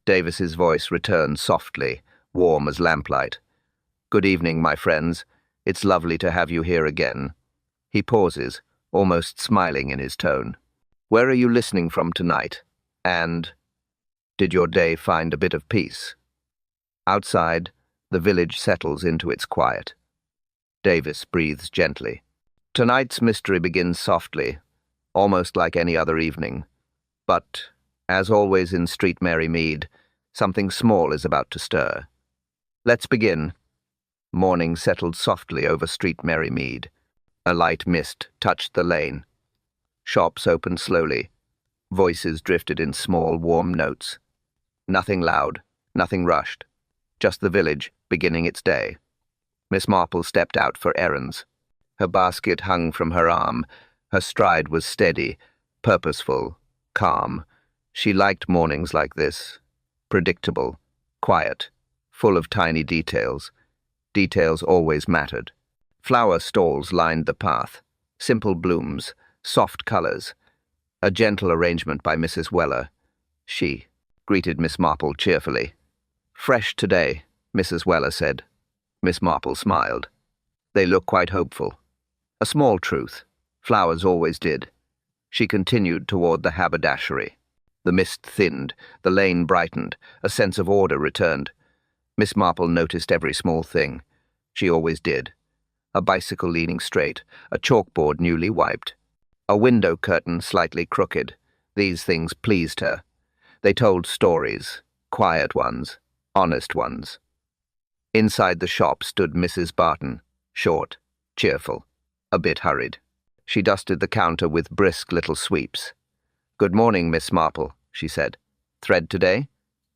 Davis's voice returned softly, warm as lamplight. "Good evening, my friends. It's lovely to have you here again." He pauses, almost smiling in his tone. "Where are you listening from tonight? And did your day find a bit of peace?" Outside, the village settles into its quiet. Davis breathes gently. Tonight's mystery begins softly, almost like any other evening. But, as always in Street Mary Mead, something small is about to stir. Let's begin. Morning settled softly over Street Mary Mead. A light mist touched the lane. Shops opened slowly. Voices drifted in small, warm notes. Nothing loud, nothing rushed. Just the village beginning its day. Miss Marple stepped out for errands. Her basket hung from her arm. Her stride was steady, purposeful, calm. She liked mornings like this. Predictable, quiet, full of tiny details. Details always mattered. Flower stalls lined the path. Simple blooms, soft colors. A gentle arrangement by Mrs. Weller. She greeted Miss Marple cheerfully. "Fresh today," Mrs. Weller said. Miss Marple smiled. "They look quite hopeful." A small truth. Flowers always did. She continued toward the haberdashery. The mist thinned, the lane brightened, a sense of order returned. Miss Marple noticed every small thing. She always did. A bicycle leaning straight, a chalkboard newly wiped, a window curtain slightly crooked. These things pleased her. They told stories, quiet ones, honest ones. Inside the shop stood Mrs. Barton, short, cheerful, a bit hurried. She dusted the counter with brisk little sweeps. "Good morning, Miss Marple," she said. "Thread today?"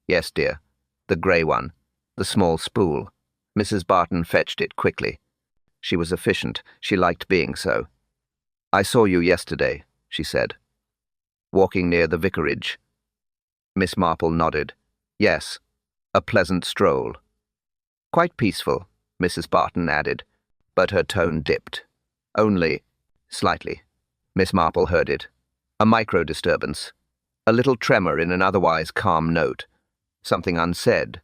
"Yes, dear. The grey one. The small spool." Mrs. Barton fetched it quickly. She was efficient. She liked being so. "I saw you yesterday," she said. "Walking near the vicarage." Miss Marple nodded. "Yes, a pleasant stroll." "Quite peaceful," Mrs. Barton added, but her tone dipped. "Only slightly." Miss Marple heard it. A micro-disturbance. A little tremor in an otherwise calm note. Something unsaid.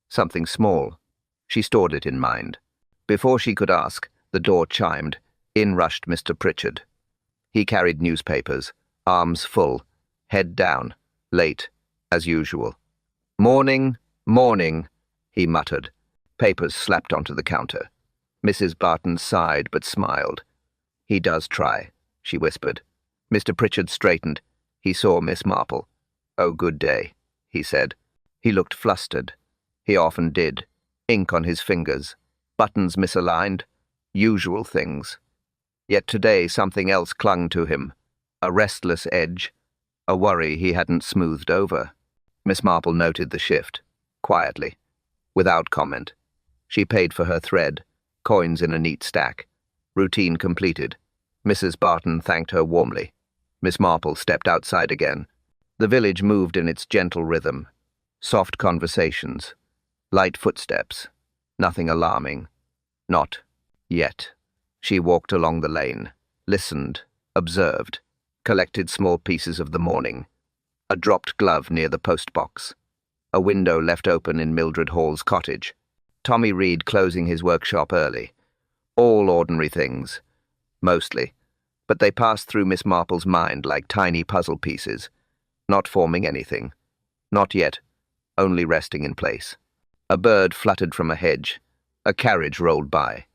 Something small. She stored it in mind. Before she could ask, the door chimed. In rushed Mr. Pritchard. He carried newspapers, arms full, head down, late, as usual. "Morning, morning," he muttered. Papers slapped onto the counter. Mrs. Barton sighed but smiled. "He does try," she whispered. Mr. Pritchard straightened. He saw Miss Marple. "Oh, good day," he said. He looked flustered. He often did. Ink on his fingers. Buttons misaligned. Usual things. Yet today something else clung to him. A restless edge. A worry he hadn't smoothed over. Miss Marple noted the shift. Quietly. Without comment. She paid for her thread. Coins in a neat stack. Routine completed. Mrs. Barton thanked her warmly. Miss Marple stepped outside again. The village moved in its gentle rhythm. Soft conversations. Light footsteps. Nothing alarming. Not yet. She walked along the lane. Listened. Observed. Collected small pieces of the morning. A dropped glove near the postbox. A window left open in Mildred Hall's cottage. Tommy Reed closing his workshop early. All ordinary things. Mostly. But they passed through Miss Marple's mind like tiny puzzle pieces, not forming anything. Not yet, only resting in place. A bird fluttered from a hedge. A carriage rolled by.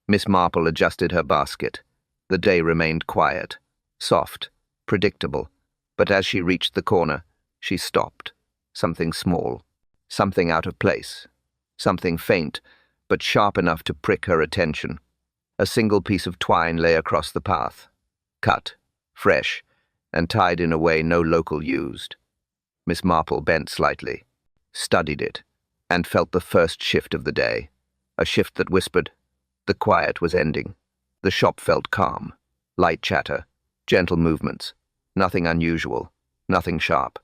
Miss Marple adjusted her basket. The day remained quiet, soft, predictable, but as she reached the corner, she stopped. Something small, something out of place, something faint, but sharp enough to prick her attention. A single piece of twine lay across the path, cut, fresh, and tied in a way no local used. Miss Marple bent slightly, studied it, and felt the first shift of the day, a shift that whispered. The quiet was ending. The shop felt calm, light chatter, gentle movements, nothing unusual, nothing sharp.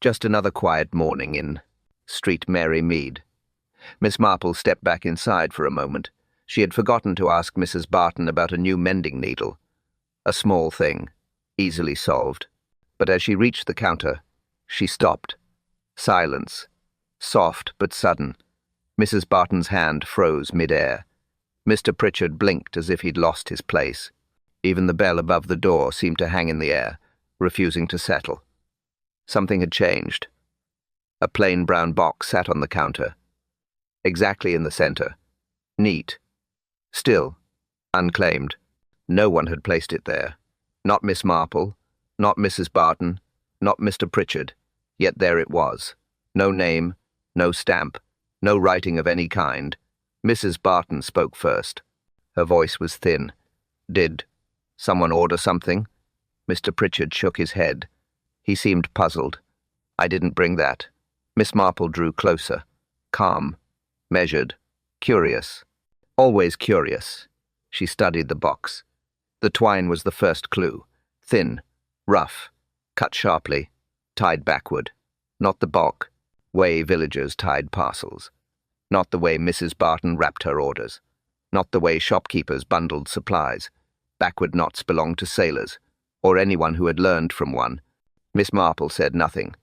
Just another quiet morning in Street Mary Mead. Miss Marple stepped back inside for a moment. She had forgotten to ask Mrs. Barton about a new mending needle. A small thing, easily solved. But as she reached the counter, she stopped. Silence, Soft but sudden. Mrs. Barton's hand froze mid-air. Mr. Pritchard blinked as if he'd lost his place. Even the bell above the door seemed to hang in the air, refusing to settle. Something had changed. A plain brown box sat on the counter, exactly in the center. Neat. Still. Unclaimed. No one had placed it there. Not Miss Marple, not Mrs. Barton, not Mr. Pritchard. Yet there it was. No name, no stamp, no writing of any kind. Mrs. Barton spoke first. Her voice was thin. "Did someone order something?" Mr. Pritchard shook his head. He seemed puzzled. "I didn't bring that." Miss Marple drew closer. Calm. Measured. Curious. Always curious. She studied the box. The twine was the first clue. Thin. Rough. Cut sharply. Tied backward. Not the bulk way villagers tied parcels. Not the way Mrs. Barton wrapped her orders. Not the way shopkeepers bundled supplies. Backward knots belonged to sailors, or anyone who had learned from one. Miss Marple said nothing.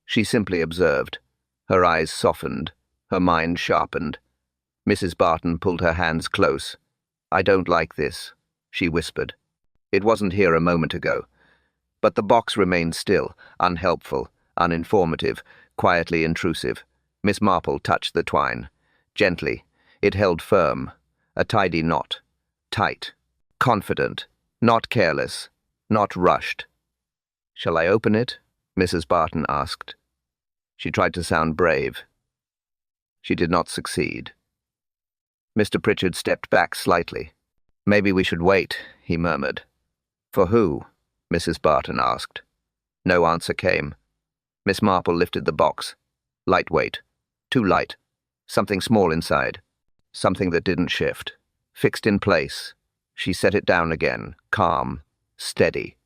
She simply observed. Her eyes softened, her mind sharpened. Mrs. Barton pulled her hands close. "I don't like this," she whispered. "It wasn't here a moment ago." But the box remained still, unhelpful, uninformative, quietly intrusive. Miss Marple touched the twine. Gently. It held firm. A tidy knot. Tight. Confident. Not careless. Not rushed. "Shall I open it?" Mrs. Barton asked. She tried to sound brave. She did not succeed. Mr. Pritchard stepped back slightly. "Maybe we should wait," he murmured. "For who?" Mrs. Barton asked. No answer came. Miss Marple lifted the box. Lightweight. Too light. Something small inside. Something that didn't shift. Fixed in place. She set it down again, calm, steady.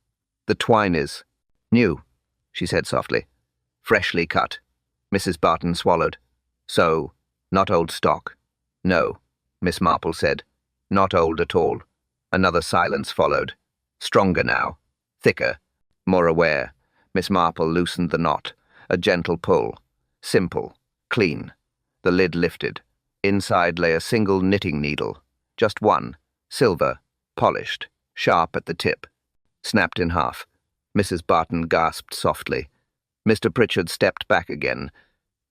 "The twine is new," she said softly. "Freshly cut." Mrs. Barton swallowed. "So, not old stock?" "No," Miss Marple said. "Not old at all." Another silence followed. Stronger now. Thicker. More aware. Miss Marple loosened the knot. A gentle pull. Simple. Clean. The lid lifted. Inside lay a single knitting needle. Just one. Silver. Polished. Sharp at the tip. Snapped in half. Mrs. Barton gasped softly. Mr. Pritchard stepped back again.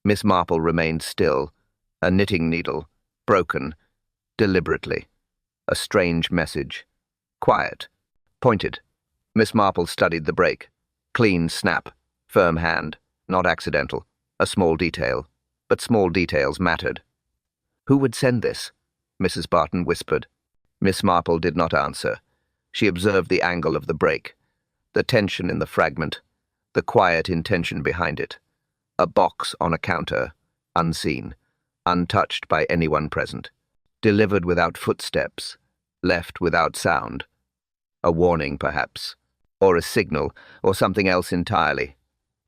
Miss Marple remained still. A knitting needle. Broken. Deliberately. A strange message. Quiet. Pointed. Miss Marple studied the break. Clean snap. Firm hand. Not accidental. A small detail. But small details mattered. "Who would send this?" Mrs. Barton whispered. Miss Marple did not answer. She observed the angle of the break. The tension in the fragment. The quiet intention behind it. A box on a counter. Unseen. Untouched by anyone present. Delivered without footsteps. Left without sound. A warning, perhaps. Or a signal, or something else entirely.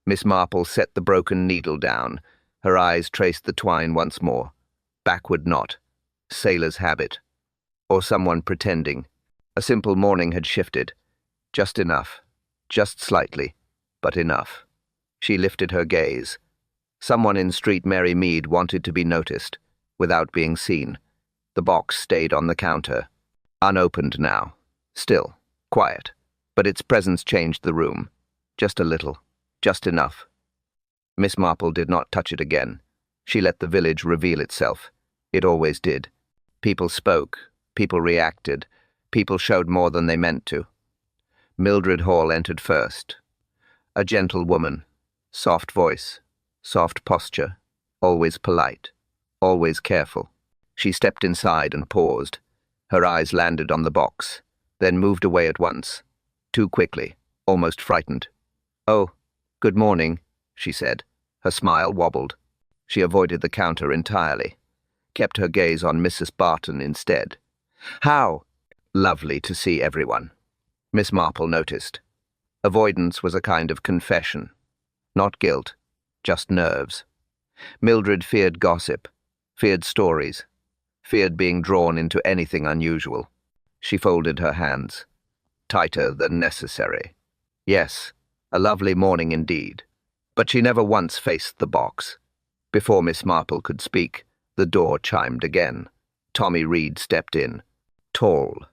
Miss Marple set the broken needle down. Her eyes traced the twine once more. Backward knot. Sailor's habit. Or someone pretending. A simple morning had shifted. Just enough. Just slightly. But enough. She lifted her gaze. Someone in Street Mary Mead wanted to be noticed, without being seen. The box stayed on the counter. Unopened now. Still. Quiet. But its presence changed the room. Just a little. Just enough. Miss Marple did not touch it again. She let the village reveal itself. It always did. People spoke. People reacted. People showed more than they meant to. Mildred Hall entered first. A gentle woman. Soft voice. Soft posture. Always polite. Always careful. She stepped inside and paused. Her eyes landed on the box, then moved away at once. Too quickly. Almost frightened. "Oh, good morning," she said. Her smile wobbled. She avoided the counter entirely. Kept her gaze on Mrs. Barton instead. "How?" "Lovely to see everyone." Miss Marple noticed. Avoidance was a kind of confession. Not guilt, just nerves. Mildred feared gossip, feared stories, feared being drawn into anything unusual. She folded her hands. Tighter than necessary. Yes, a lovely morning indeed. But she never once faced the box. Before Miss Marple could speak, the door chimed again. Tommy Reed stepped in. Tall,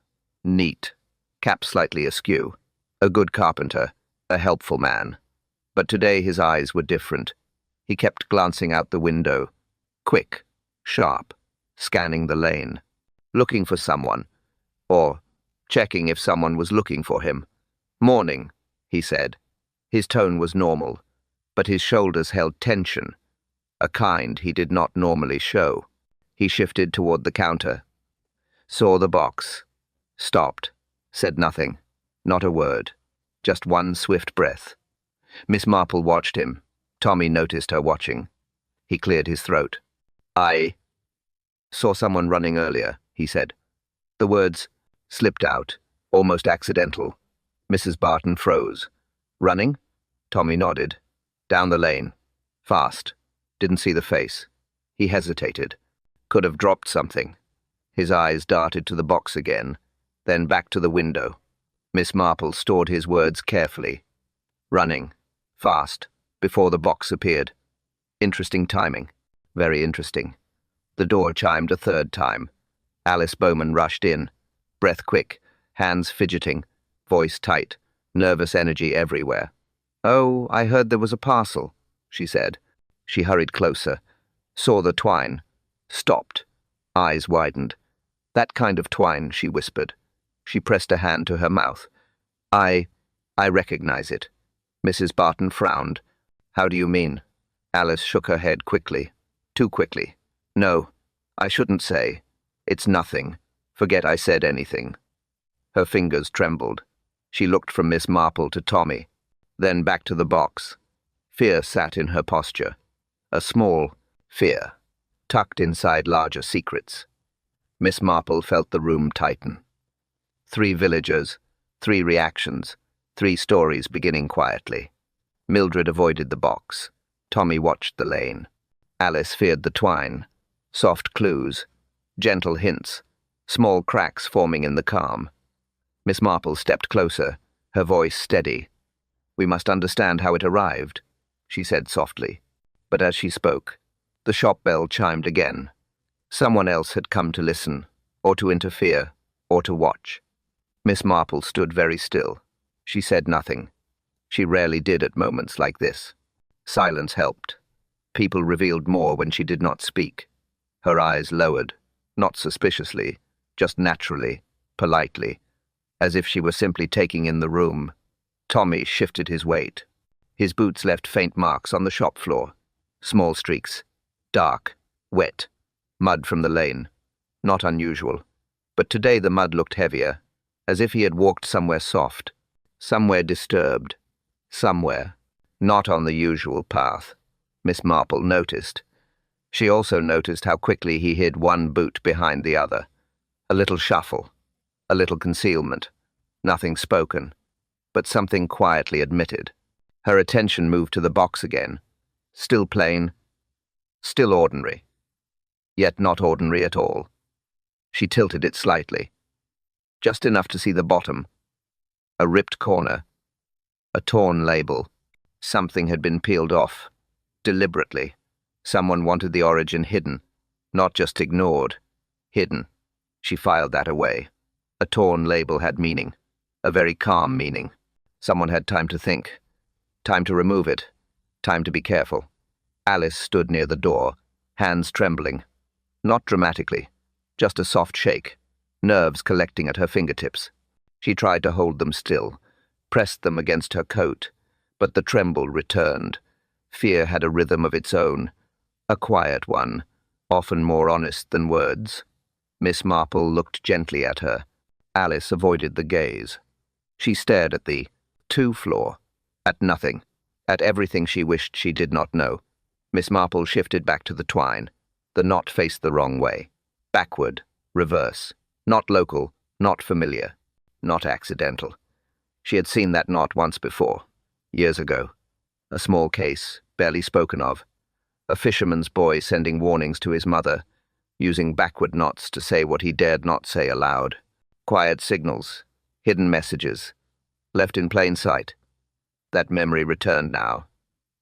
neat, cap slightly askew. A good carpenter, a helpful man. But today his eyes were different. He kept glancing out the window. Quick, sharp, scanning the lane. Looking for someone. Or checking if someone was looking for him. "Morning," he said. His tone was normal, but his shoulders held tension, a kind he did not normally show. He shifted toward the counter, saw the box, stopped, said nothing, not a word, just one swift breath. Miss Marple watched him. Tommy noticed her watching. He cleared his throat. "I saw someone running earlier," he said. The words slipped out, almost accidental. Mrs. Barton froze. "Running?" Tommy nodded. "Down the lane. Fast. Didn't see the face." He hesitated. Could have dropped something. His eyes darted to the box again, then back to the window. Miss Marple stored his words carefully. Running. Fast. Before the box appeared. Interesting timing. Very interesting. The door chimed a third time. Alice Bowman rushed in. Breath quick, hands fidgeting, voice tight, nervous energy everywhere. "Oh, I heard there was a parcel," she said. She hurried closer, saw the twine, stopped, eyes widened. "That kind of twine," she whispered. She pressed a hand to her mouth. I recognize it." Mrs. Barton frowned. "How do you mean?" Alice shook her head quickly. Too quickly. "No, I shouldn't say. It's nothing. Forget I said anything." Her fingers trembled. She looked from Miss Marple to Tommy, then back to the box. Fear sat in her posture. A small fear, tucked inside larger secrets. Miss Marple felt the room tighten. 3 villagers, 3 reactions, 3 stories beginning quietly. Mildred avoided the box. Tommy watched the lane. Alice feared the twine. Soft clues, gentle hints, small cracks forming in the calm. Miss Marple stepped closer, her voice steady. "We must understand how it arrived," she said softly. But as she spoke, the shop bell chimed again. Someone else had come to listen, or to interfere, or to watch. Miss Marple stood very still. She said nothing. She rarely did at moments like this. Silence helped. People revealed more when she did not speak. Her eyes lowered, not suspiciously, just naturally, politely, as if she were simply taking in the room. Tommy shifted his weight. His boots left faint marks on the shop floor. Small streaks. Dark. Wet. Mud from the lane. Not unusual. But today the mud looked heavier, as if he had walked somewhere soft, somewhere disturbed, somewhere, not on the usual path. Miss Marple noticed. She also noticed how quickly he hid one boot behind the other. A little shuffle. A little concealment. Nothing spoken, but something quietly admitted. Her attention moved to the box again. Still plain, still ordinary, yet not ordinary at all. She tilted it slightly, just enough to see the bottom. A ripped corner, a torn label. Something had been peeled off, deliberately. Someone wanted the origin hidden, not just ignored. Hidden. She filed that away. A torn label had meaning, a very calm meaning. Someone had time to think, time to remove it, time to be careful. Alice stood near the door, hands trembling. Not dramatically, just a soft shake, nerves collecting at her fingertips. She tried to hold them still, pressed them against her coat, but the tremble returned. Fear had a rhythm of its own, a quiet one, often more honest than words. Miss Marple looked gently at her. Alice avoided the gaze. She stared at the floor, at nothing, at everything she wished she did not know. Miss Marple shifted back to the twine. The knot faced the wrong way. Backward, reverse. Not local, not familiar, not accidental. She had seen that knot once before, years ago. A small case, barely spoken of. A fisherman's boy sending warnings to his mother, using backward knots to say what he dared not say aloud. Quiet signals, hidden messages, left in plain sight. That memory returned now.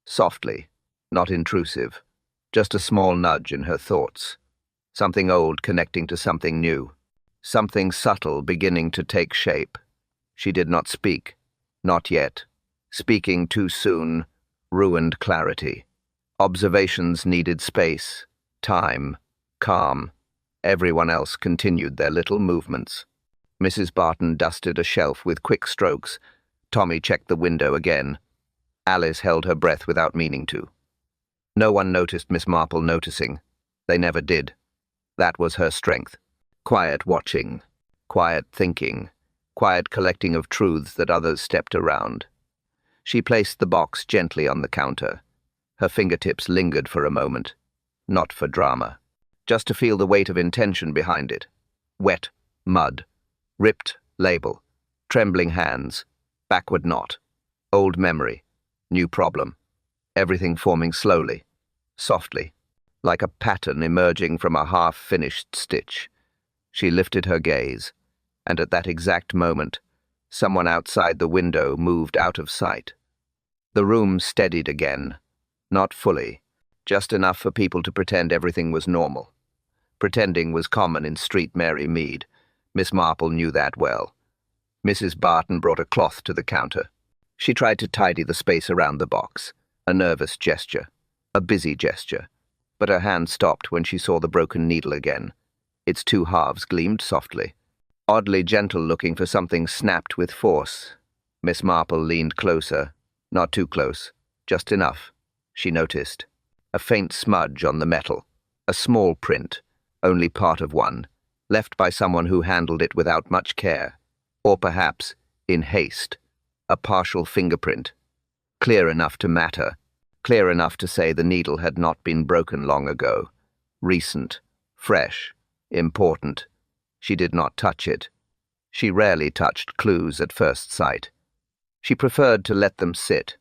Softly, not intrusive. Just a small nudge in her thoughts. Something old connecting to something new. Something subtle beginning to take shape. She did not speak. Not yet. Speaking too soon ruined clarity. Observations needed space, time, calm. Everyone else continued their little movements. Mrs. Barton dusted a shelf with quick strokes. Tommy checked the window again. Alice held her breath without meaning to. No one noticed Miss Marple noticing. They never did. That was her strength. Quiet watching, quiet thinking, quiet collecting of truths that others stepped around. She placed the box gently on the counter. Her fingertips lingered for a moment. Not for drama. Just to feel the weight of intention behind it. Wet, mud, ripped label, trembling hands, backward knot, old memory, new problem, everything forming slowly, softly, like a pattern emerging from a half-finished stitch. She lifted her gaze, and at that exact moment, someone outside the window moved out of sight. The room steadied again, not fully, just enough for people to pretend everything was normal. Pretending was common in Street Mary Mead. Miss Marple knew that well. Mrs. Barton brought a cloth to the counter. She tried to tidy the space around the box, a nervous gesture, a busy gesture, but her hand stopped when she saw the broken needle again. Its two halves gleamed softly. Oddly gentle, looking for something snapped with force. Miss Marple leaned closer, not too close, just enough. She noticed a faint smudge on the metal, a small print, only part of one, left by someone who handled it without much care, or perhaps, in haste, a partial fingerprint, clear enough to matter, clear enough to say the needle had not been broken long ago, recent, fresh, important. She did not touch it. She rarely touched clues at first sight. She preferred to let them sit.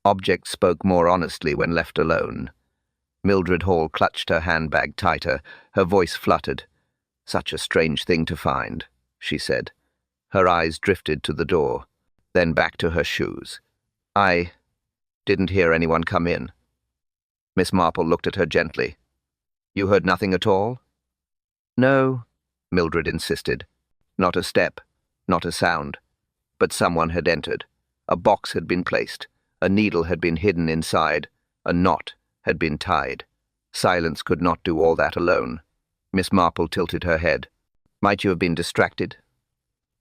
Objects spoke more honestly when left alone. Mildred Hall clutched her handbag tighter, her voice fluttered. "Such a strange thing to find," she said. Her eyes drifted to the door, then back to her shoes. "I didn't hear anyone come in." Miss Marple looked at her gently. "You heard nothing at all?" "No," Mildred insisted. Not a step, not a sound. But someone had entered. A box had been placed. A needle had been hidden inside. A knot had been tied. Silence could not do all that alone. Miss Marple tilted her head. "Might you have been distracted?"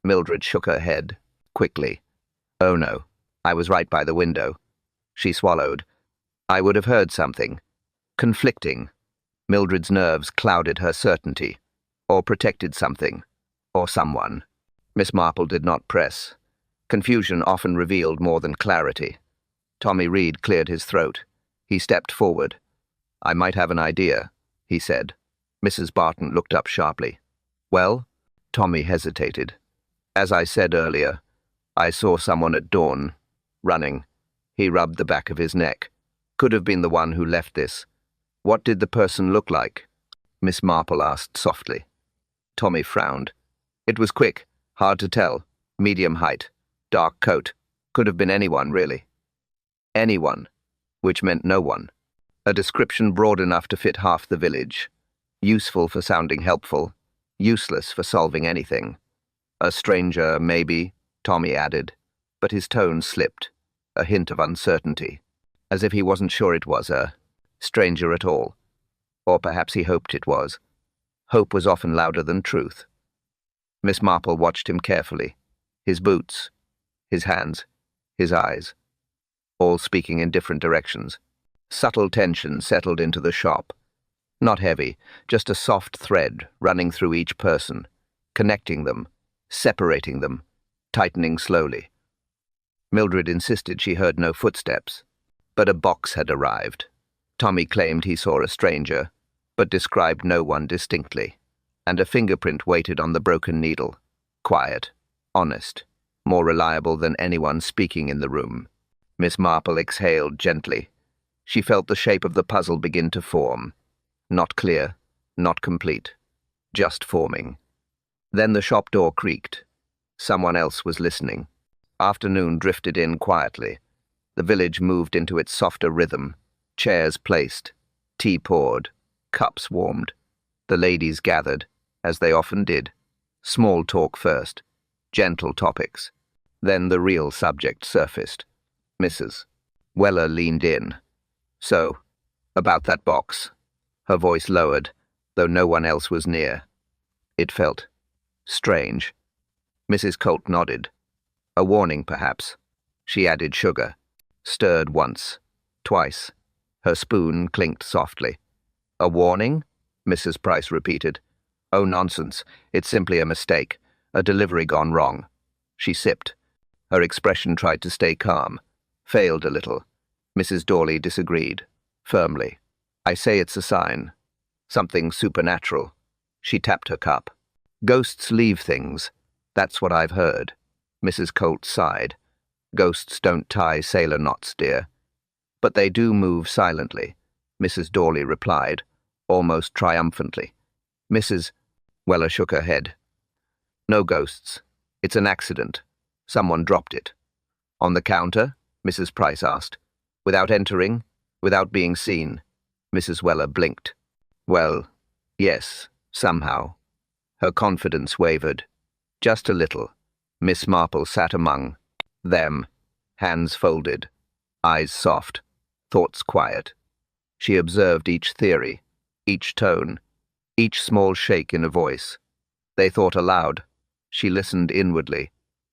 Mildred shook her head, quickly. "Oh no, I was right by the window." She swallowed. "I would have heard something. Conflicting." Mildred's nerves clouded her certainty. Or protected something. Or someone. Miss Marple did not press. Confusion often revealed more than clarity. Tommy Reed cleared his throat. He stepped forward. "I might have an idea," he said. Mrs. Barton looked up sharply. "Well?" Tommy hesitated. "As I said earlier, I saw someone at dawn, running." He rubbed the back of his neck. "Could have been the one who left this." "What did the person look like?" Miss Marple asked softly. Tommy frowned. "It was quick, hard to tell. Medium height, dark coat. Could have been anyone, really." Anyone, which meant no one. A description broad enough to fit half the village. Useful for sounding helpful, useless for solving anything. "A stranger, maybe," Tommy added, but his tone slipped, a hint of uncertainty, as if he wasn't sure it was a stranger at all. Or perhaps he hoped it was. Hope was often louder than truth. Miss Marple watched him carefully. His boots, his hands, his eyes, all speaking in different directions. Subtle tension settled into the shop. Not heavy, just a soft thread running through each person, connecting them, separating them, tightening slowly. Mildred insisted she heard no footsteps, but a box had arrived. Tommy claimed he saw a stranger, but described no one distinctly, and a fingerprint waited on the broken needle. Quiet, honest, more reliable than anyone speaking in the room. Miss Marple exhaled gently. She felt the shape of the puzzle begin to form. Not clear, not complete, just forming. Then the shop door creaked. Someone else was listening. Afternoon drifted in quietly. The village moved into its softer rhythm. Chairs placed. Tea poured, cups warmed. The ladies gathered, as they often did. Small talk first, gentle topics. Then the real subject surfaced. Mrs. Weller leaned in. "So, about that box." Her voice lowered, though no one else was near. It felt strange. Mrs. Colt nodded. A warning, perhaps. She added sugar. Stirred once, twice. Her spoon clinked softly. "A warning?" Mrs. Price repeated. "Oh, nonsense. It's simply a mistake. A delivery gone wrong." She sipped. Her expression tried to stay calm. Failed a little. Mrs. Dawley disagreed. Firmly. "I say it's a sign. Something supernatural." She tapped her cup. "Ghosts leave things. That's what I've heard." Mrs. Colt sighed. "Ghosts don't tie sailor knots, dear." "But they do move silently," Mrs. Dawley replied, almost triumphantly. Mrs. Weller shook her head. "No ghosts. It's an accident. Someone dropped it." "On the counter?" Mrs. Price asked. "Without entering? Without being seen?" Mrs. Weller blinked. "Well, yes, somehow." Her confidence wavered. Just a little. Miss Marple sat among them, hands folded, eyes soft, thoughts quiet. She observed each theory, each tone, each small shake in a voice. They thought aloud. She listened inwardly.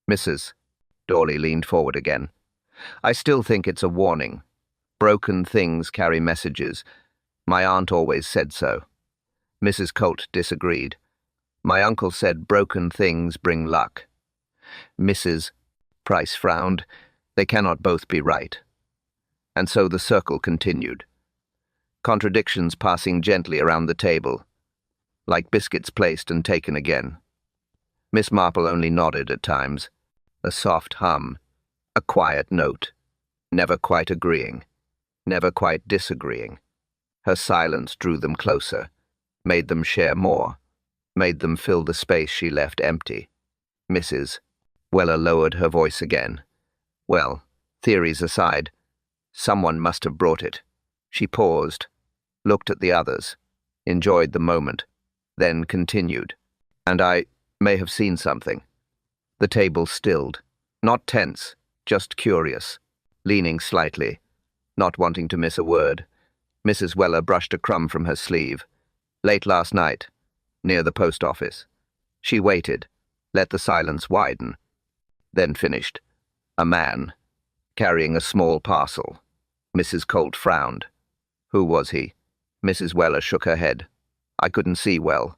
"Mrs." Dawley leaned forward again. "I still think it's a warning. Broken things carry messages. My aunt always said so." Mrs. Colt disagreed. "My uncle said broken things bring luck." Mrs. Price frowned. "They cannot both be right." And so the circle continued. Contradictions passing gently around the table, like biscuits placed and taken again. Miss Marple only nodded at times. A soft hum, a quiet note, never quite agreeing, never quite disagreeing. Her silence drew them closer, made them share more, made them fill the space she left empty. Mrs. Weller lowered her voice again. "Well, theories aside, someone must have brought it." She paused, looked at the others, enjoyed the moment, then continued. "And I may have seen something." The table stilled, not tense, just curious, leaning slightly, not wanting to miss a word. Mrs. Weller brushed a crumb from her sleeve. "Late last night, near the post office." She waited, let the silence widen, then finished. "A man, carrying a small parcel." Mrs. Colt frowned. "Who was he?" Mrs. Weller shook her head. "I couldn't see well,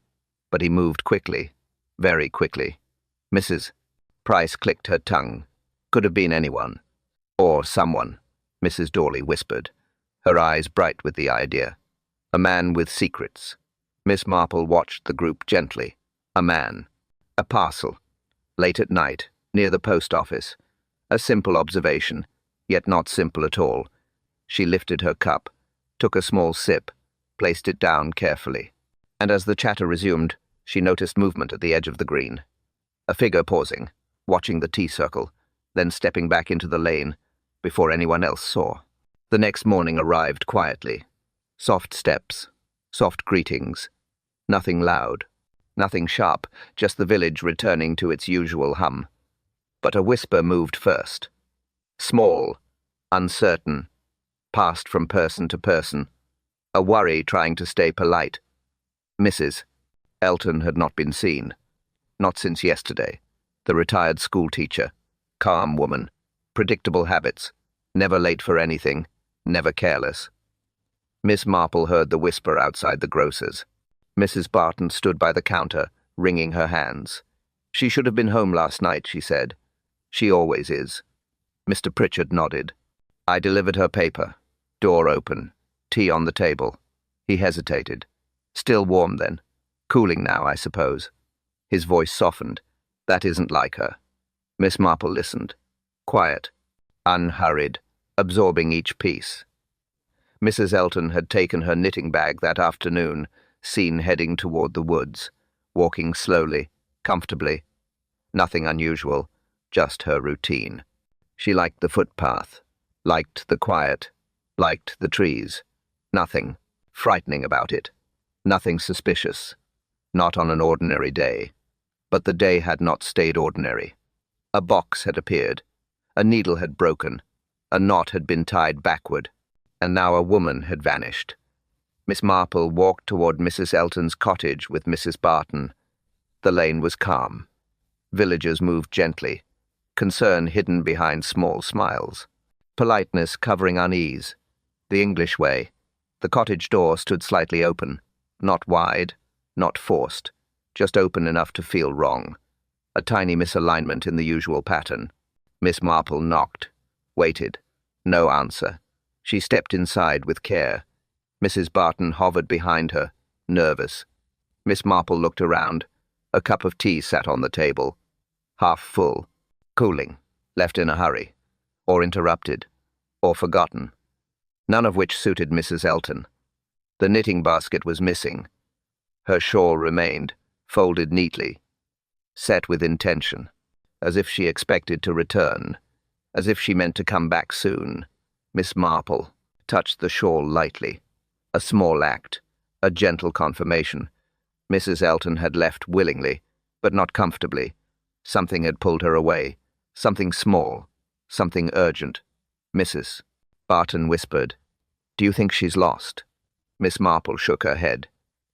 but he moved quickly, very quickly." Mrs. Price clicked her tongue. "Could have been anyone. Or someone," Mrs. Dawley whispered, her eyes bright with the idea. "A man with secrets." Miss Marple watched the group gently. A man. A parcel. Late at night, near the post office. A simple observation, yet not simple at all. She lifted her cup, took a small sip, placed it down carefully. And as the chatter resumed, she noticed movement at the edge of the green. A figure pausing, watching the tea circle, then stepping back into the lane before anyone else saw. The next morning arrived quietly. Soft steps, soft greetings. Nothing loud, nothing sharp, just the village returning to its usual hum. But a whisper moved first. Small, uncertain, passed from person to person. A worry trying to stay polite. Mrs. Elton had not been seen. Not since yesterday. The retired schoolteacher. Calm woman. Predictable habits. Never late for anything. Never careless. Miss Marple heard the whisper outside the grocer's. Mrs. Barton stood by the counter, wringing her hands. "She should have been home last night," she said. "She always is." Mr. Pritchard nodded. "I delivered her paper. Door open. Tea on the table." He hesitated. "Still warm, then? Cooling now, I suppose." His voice softened. "That isn't like her." Miss Marple listened. Quiet. Unhurried. Absorbing each piece. Mrs. Elton had taken her knitting bag that afternoon, seen heading toward the woods, walking slowly, comfortably. Nothing unusual, just her routine. She liked the footpath, liked the quiet, liked the trees. Nothing. frightening about it. Nothing suspicious. Not on an ordinary day. But the day had not stayed ordinary. A box had appeared. A needle had broken. A knot had been tied backward. And now a woman had vanished. Miss Marple walked toward Mrs. Elton's cottage with Mrs. Barton. The lane was calm. Villagers moved gently, concern hidden behind small smiles, politeness covering unease. The English way. The cottage door stood slightly open, not wide, not forced, just open enough to feel wrong. A tiny misalignment in the usual pattern. Miss Marple knocked, waited. No answer. She stepped inside with care. Mrs. Barton hovered behind her, nervous. Miss Marple looked around. A cup of tea sat on the table, half full, cooling, left in a hurry, or interrupted, or forgotten, none of which suited Mrs. Elton. The knitting basket was missing. Her shawl remained, folded neatly, set with intention, as if she expected to return, as if she meant to come back soon. Miss Marple touched the shawl lightly, a small act, a gentle confirmation. Mrs. Elton had left willingly, but not comfortably. Something had pulled her away, something small, something urgent. Mrs. Barton whispered, "Do you think she's lost?" Miss Marple shook her head.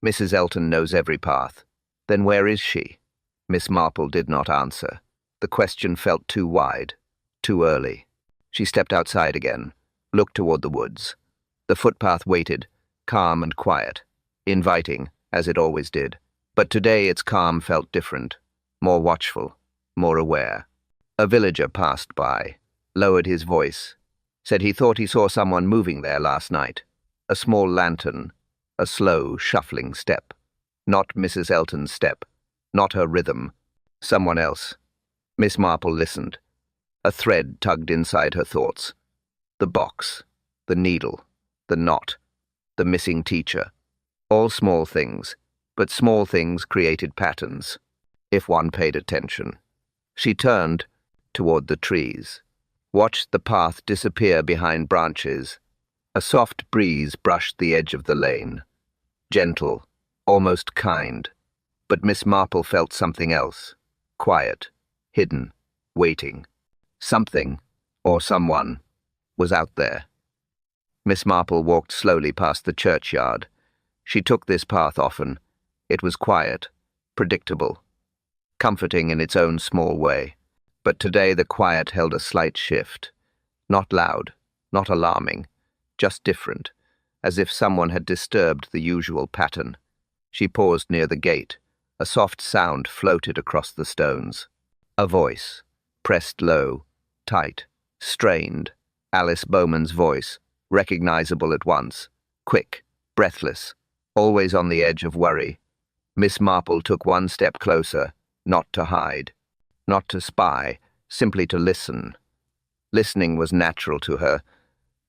"Mrs. Elton knows every path. Then where is she?" Miss Marple did not answer. The question felt too wide, too early. She stepped outside again, looked toward the woods. The footpath waited, calm and quiet, inviting, as it always did. But today its calm felt different, more watchful, more aware. A villager passed by, lowered his voice, said he thought he saw someone moving there last night. A small lantern, a slow, shuffling step. Not Mrs. Elton's step, not her rhythm. Someone else. Miss Marple listened. A thread tugged inside her thoughts. The box, the needle, the knot, the missing teacher. All small things, but small things created patterns, if one paid attention. She turned toward the trees, watched the path disappear behind branches. A soft breeze brushed the edge of the lane. Gentle, almost kind. But Miss Marple felt something else. Quiet, hidden, waiting. Something, or someone, was out there. Miss Marple walked slowly past the churchyard. She took this path often. It was quiet, predictable, comforting in its own small way. But today the quiet held a slight shift. Not loud, not alarming, just different, as if someone had disturbed the usual pattern. She paused near the gate. A soft sound floated across the stones. A voice, pressed low, tight, strained. Alice Bowman's voice, recognizable at once, quick, breathless, always on the edge of worry. Miss Marple took one step closer, not to hide, not to spy, simply to listen. Listening was natural to her,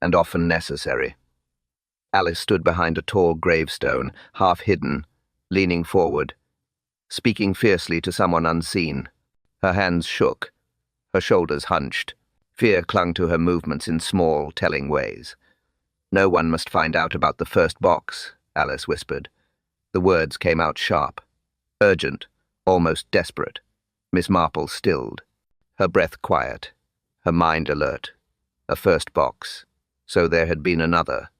and often necessary. Alice stood behind a tall gravestone, half hidden, leaning forward, speaking fiercely to someone unseen. Her hands shook, her shoulders hunched. Fear clung to her movements in small, telling ways. "No one must find out about the first box," Alice whispered. The words came out sharp, urgent, almost desperate. Miss Marple stilled, her breath quiet, her mind alert. A first box. So there had been another.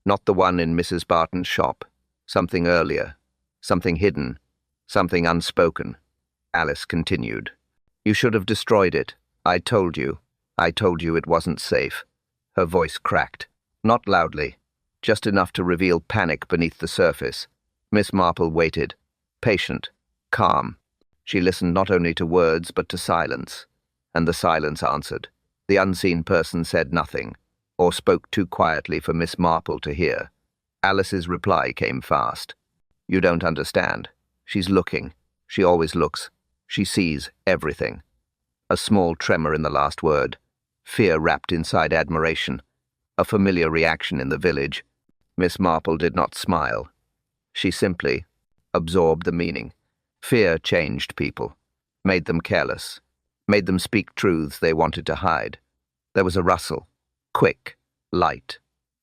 Not the one in Mrs. Barton's shop. Something earlier. Something hidden. Something unspoken. Alice continued. "You should have destroyed it. I told you. I told you it wasn't safe." Her voice cracked. Not loudly, just enough to reveal panic beneath the surface. Miss Marple waited, patient, calm. She listened not only to words but to silence, and the silence answered. The unseen person said nothing, or spoke too quietly for Miss Marple to hear. Alice's reply came fast. "You don't understand. She's looking. She always looks. She sees everything." A small tremor in the last word. Fear wrapped inside admiration. A familiar reaction in the village. Miss Marple did not smile. She simply absorbed the meaning. Fear changed people, made them careless, made them speak truths they wanted to hide. There was a rustle, quick, light.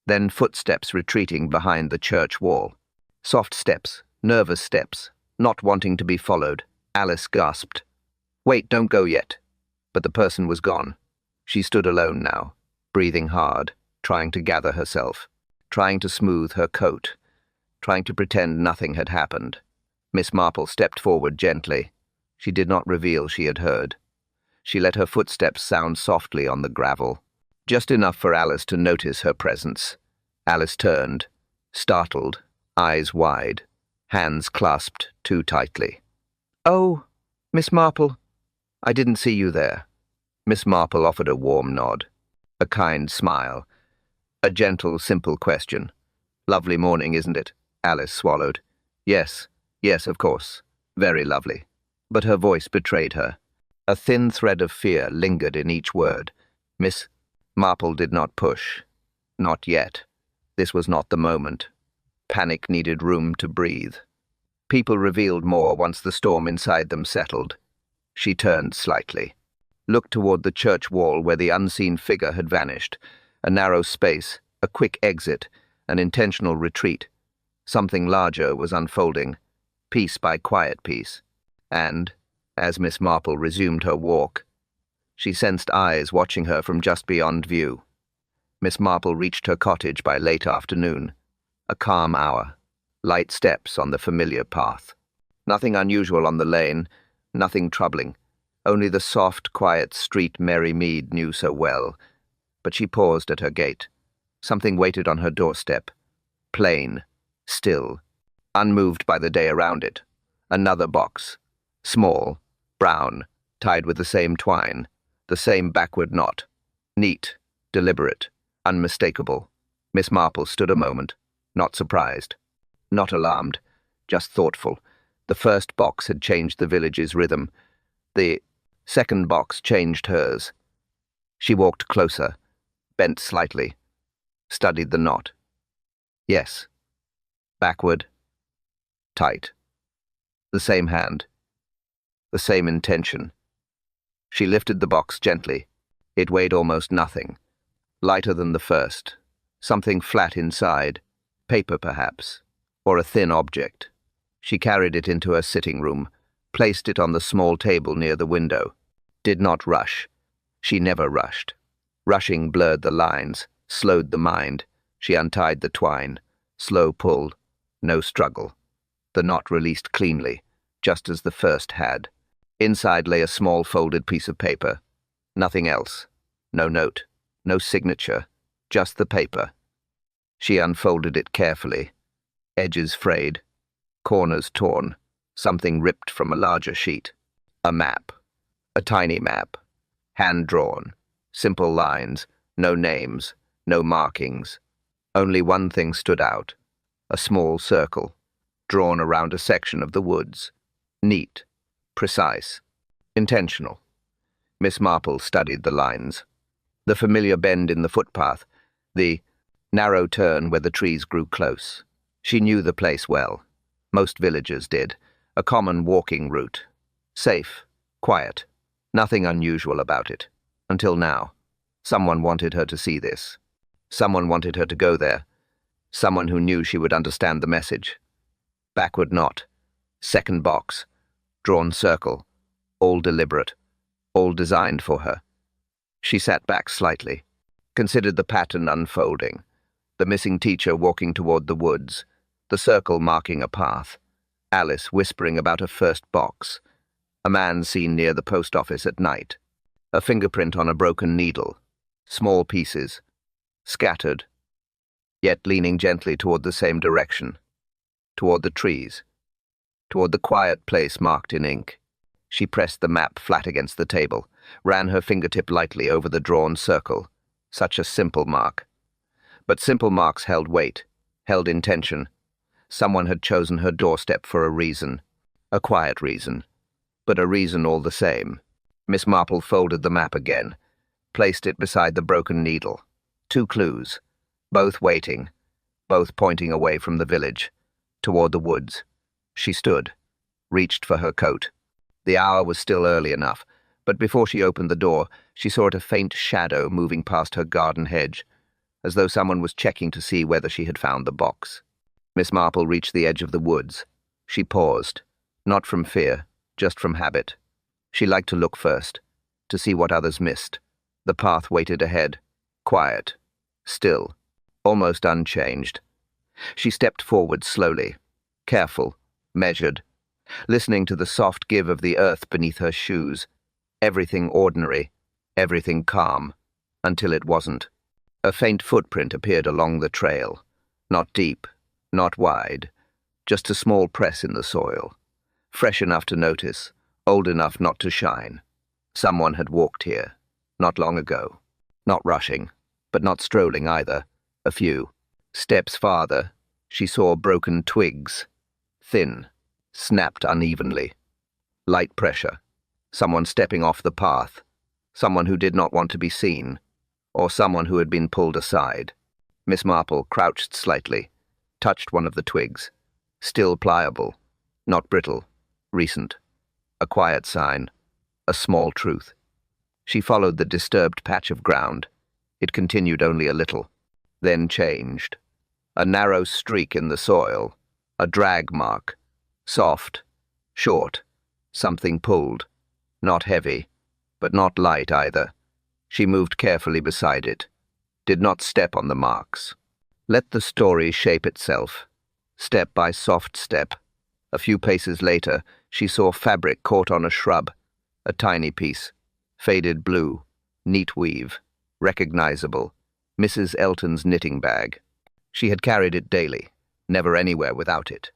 Then footsteps retreating behind the church wall. Soft steps, nervous steps, not wanting to be followed. Alice gasped. "Wait, don't go yet." But the person was gone. She stood alone now, breathing hard, trying to gather herself, trying to smooth her coat, trying to pretend nothing had happened. Miss Marple stepped forward gently. She did not reveal she had heard. She let her footsteps sound softly on the gravel, just enough for Alice to notice her presence. Alice turned, startled, eyes wide, hands clasped too tightly. "Oh, Miss Marple, I didn't see you there." Miss Marple offered a warm nod, a kind smile, a gentle, simple question. "Lovely morning, isn't it?" Alice swallowed. Yes, of course. Very lovely." But her voice betrayed her. A thin thread of fear lingered in each word. Miss Marple did not push. Not yet. This was not the moment. Panic needed room to breathe. People revealed more once the storm inside them settled. She turned slightly, looked toward the church wall where the unseen figure had vanished. A narrow space, a quick exit, an intentional retreat. Something larger was unfolding, piece by quiet piece. And, as Miss Marple resumed her walk, she sensed eyes watching her from just beyond view. Miss Marple reached her cottage by late afternoon. A calm hour. Light steps on the familiar path. Nothing unusual on the lane, nothing troubling. Only the soft, quiet street Mary Mead knew so well. But she paused at her gate. Something waited on her doorstep. Plain, still, unmoved by the day around it. Another box. Small, brown, tied with the same twine, the same backward knot. Neat, deliberate, unmistakable. Miss Marple stood a moment, not surprised, not alarmed, just thoughtful. The first box had changed the village's rhythm. The second box changed hers. She walked closer, bent slightly, studied the knot. Yes. Backward. Tight. The same hand. The same intention. She lifted the box gently. It weighed almost nothing. Lighter than the first. Something flat inside. Paper, perhaps. Or a thin object. She carried it into her sitting room, placed it on the small table near the window. Did not rush. She never rushed. Rushing blurred the lines, slowed the mind. She untied the twine. Slow pull. No struggle. The knot released cleanly, just as the first had. Inside lay a small folded piece of paper. Nothing else. No note. No signature. Just the paper. She unfolded it carefully. Edges frayed. Corners torn. Something ripped from a larger sheet. A map. A tiny map. Hand-drawn. Simple lines. No names. No markings. Only one thing stood out. A small circle, drawn around a section of the woods. Neat. Precise. Intentional. Miss Marple studied the lines. The familiar bend in the footpath. The narrow turn where the trees grew close. She knew the place well. Most villagers did. A common walking route. Safe. Quiet. Nothing unusual about it. Until now. Someone wanted her to see this. Someone wanted her to go there. Someone who knew she would understand the message. Backward knot. Second box. Drawn circle. All deliberate. All designed for her. She sat back slightly. Considered the pattern unfolding. The missing teacher walking toward the woods. The circle marking a path. Alice whispering about a first box. A man seen near the post office at night. A fingerprint on a broken needle. Small pieces. Scattered. Yet leaning gently toward the same direction. Toward the trees. Toward the quiet place marked in ink. She pressed the map flat against the table, ran her fingertip lightly over the drawn circle. Such a simple mark. But simple marks held weight, held intention. Someone had chosen her doorstep for a reason. A quiet reason. But a reason all the same. Miss Marple folded the map again, placed it beside the broken needle. 2 clues. Both waiting, both pointing away from the village, toward the woods. She stood, reached for her coat. The hour was still early enough, but before she opened the door, she saw a faint shadow moving past her garden hedge. as though someone was checking to see whether she had found the box. Miss Marple reached the edge of the woods. She paused, not from fear, just from habit. She liked to look first, to see what others missed. The path waited ahead, quiet, still, almost unchanged. She stepped forward slowly, careful, measured, listening to the soft give of the earth beneath her shoes. Everything ordinary, everything calm, until it wasn't. A faint footprint appeared along the trail, not deep, not wide, just a small press in the soil, fresh enough to notice, old enough not to shine. Someone had walked here, not long ago, not rushing, but not strolling either. A few steps farther, she saw broken twigs, thin, snapped unevenly. Light pressure, someone stepping off the path, someone who did not want to be seen, or someone who had been pulled aside. Miss Marple crouched slightly, touched one of the twigs. Still pliable, not brittle, recent. A quiet sign, a small truth. She followed the disturbed patch of ground. It continued only a little, then changed. A narrow streak in the soil, a drag mark, soft, short, something pulled. Not heavy, but not light either. She moved carefully beside it, did not step on the marks. Let the story shape itself, step by soft step. A few paces later, she saw fabric caught on a shrub, a tiny piece, faded blue, neat weave, recognizable, Mrs. Elton's knitting bag. She had carried it daily, never anywhere without it.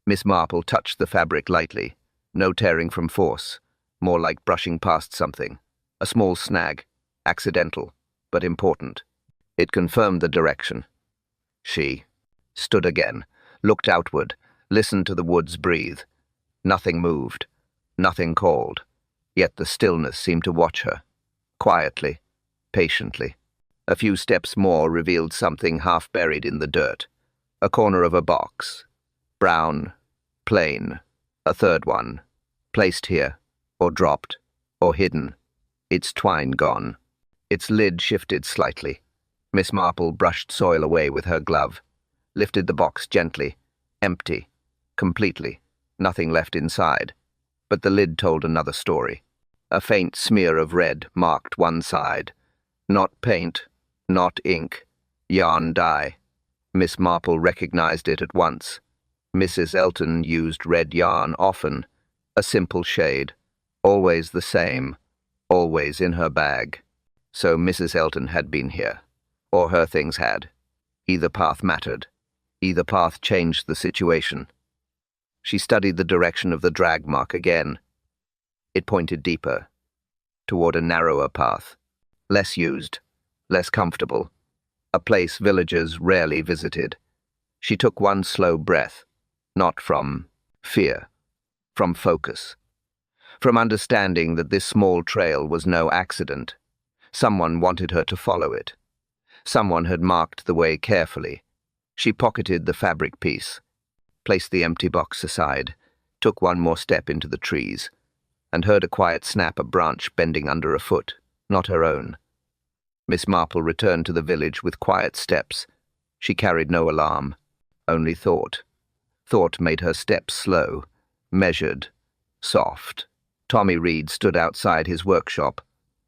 Miss Marple touched the fabric lightly, no tearing from force, more like brushing past something. A small snag, accidental, but important. It confirmed the direction. She stood again, looked outward, listened to the woods breathe. Nothing moved, nothing called, yet the stillness seemed to watch her, quietly, patiently. A few steps more revealed something half buried in the dirt. A corner of a box, brown, plain, a third one, placed here, or dropped, or hidden, its twine gone. Its lid shifted slightly. Miss Marple brushed soil away with her glove, lifted the box gently, empty, completely, nothing left inside. But the lid told another story. A faint smear of red marked one side. Not paint, not ink, yarn dye. Miss Marple recognized it at once. Mrs. Elton used red yarn often, a simple shade, always the same, always in her bag. So Mrs. Elton had been here, or her things had. Either path mattered. Either path changed the situation. She studied the direction of the drag mark again. It pointed deeper, toward a narrower path, less used, less comfortable, a place villagers rarely visited. She took one slow breath, not from fear, from focus, from understanding that this small trail was no accident. Someone wanted her to follow it. Someone had marked the way carefully. She pocketed the fabric piece, placed the empty box aside, took one more step into the trees, and heard a quiet snap, a branch bending under a foot, not her own. Miss Marple returned to the village with quiet steps. She carried no alarm, only thought. Thought made her steps slow, measured, soft. Tommy Reed stood outside his workshop,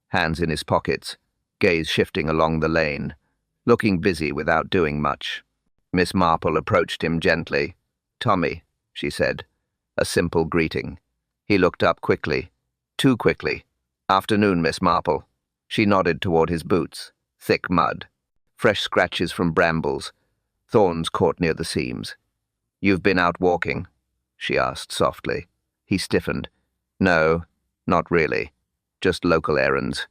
hands in his pockets, gaze shifting along the lane, looking busy without doing much. Miss Marple approached him gently. "Tommy," she said, a simple greeting. He looked up quickly, too quickly. "Afternoon, Miss Marple." She nodded toward his boots, thick mud, fresh scratches from brambles, thorns caught near the seams. "You've been out walking?" she asked softly. He stiffened. "No, not really. Just local errands."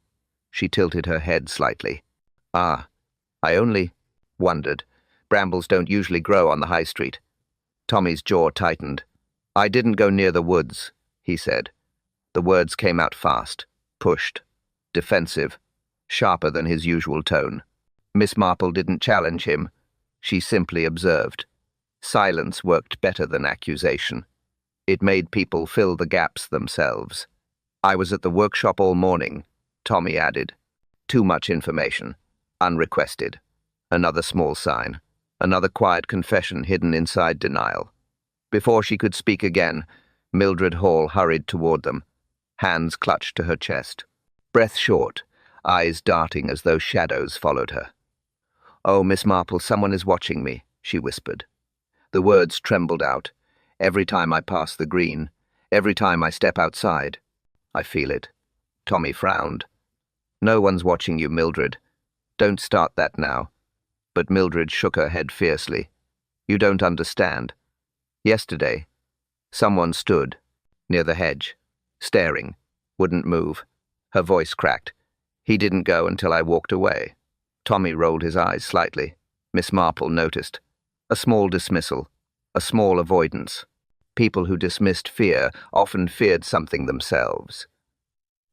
She tilted her head slightly. "Ah, I only wondered. Brambles don't usually grow on the high street." Tommy's jaw tightened. "I didn't go near the woods," he said. The words came out fast, pushed, defensive, sharper than his usual tone. Miss Marple didn't challenge him. She simply observed. Silence worked better than accusation. It made people fill the gaps themselves. "I was at the workshop all morning," Tommy added. Too much information. Unrequested. Another small sign. Another quiet confession hidden inside denial. Before she could speak again, Mildred Hall hurried toward them, hands clutched to her chest. Breath short, eyes darting as though shadows followed her. "Oh, Miss Marple, someone is watching me," she whispered. The words trembled out. "Every time I pass the green, every time I step outside, I feel it." Tommy frowned. "No one's watching you, Mildred. Don't start that now." But Mildred shook her head fiercely. "You don't understand. Yesterday, someone stood near the hedge, staring, wouldn't move." Her voice cracked. "He didn't go until I walked away." Tommy rolled his eyes slightly. Miss Marple noticed. A small dismissal, a small avoidance. People who dismissed fear often feared something themselves.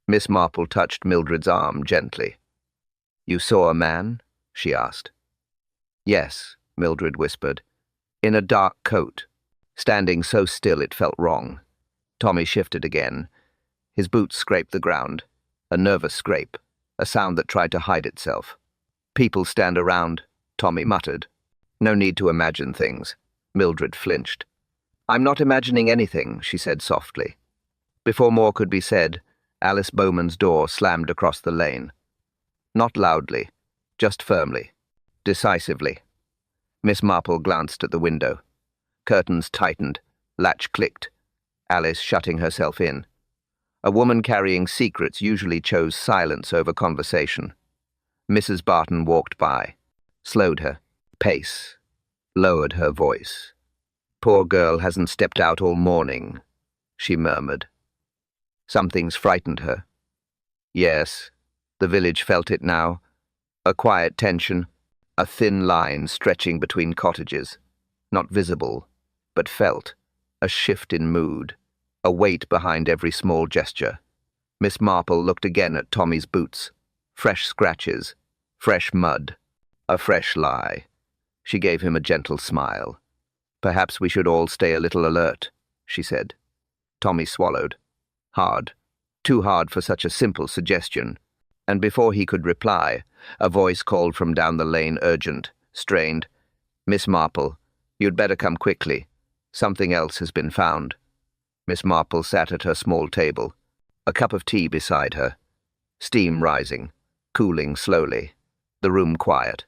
Miss Marple touched Mildred's arm gently. "You saw a man?" she asked. "Yes," Mildred whispered. "In a dark coat, standing so still it felt wrong." Tommy shifted again. His boots scraped the ground, a nervous scrape, a sound that tried to hide itself. "People stand around," Tommy muttered. "No need to imagine things." Mildred flinched. "I'm not imagining anything," she said softly. Before more could be said, Alice Bowman's door slammed across the lane. Not loudly, just firmly, decisively. Miss Marple glanced at the window. Curtains tightened, latch clicked, Alice shutting herself in. A woman carrying secrets usually chose silence over conversation. Mrs. Barton walked by, slowed her pace, lowered her voice. "Poor girl hasn't stepped out all morning," she murmured. "Something's frightened her." Yes, the village felt it now. A quiet tension, a thin line stretching between cottages. Not visible, but felt. A shift in mood, a weight behind every small gesture. Miss Marple looked again at Tommy's boots. Fresh scratches, fresh mud, a fresh lie. She gave him a gentle smile. "Perhaps we should all stay a little alert," she said. Tommy swallowed. Hard. Too hard for such a simple suggestion. And before he could reply, a voice called from down the lane, urgent, strained. "Miss Marple, you'd better come quickly. Something else has been found." Miss Marple sat at her small table, a cup of tea beside her. Steam rising, cooling slowly. The room quiet.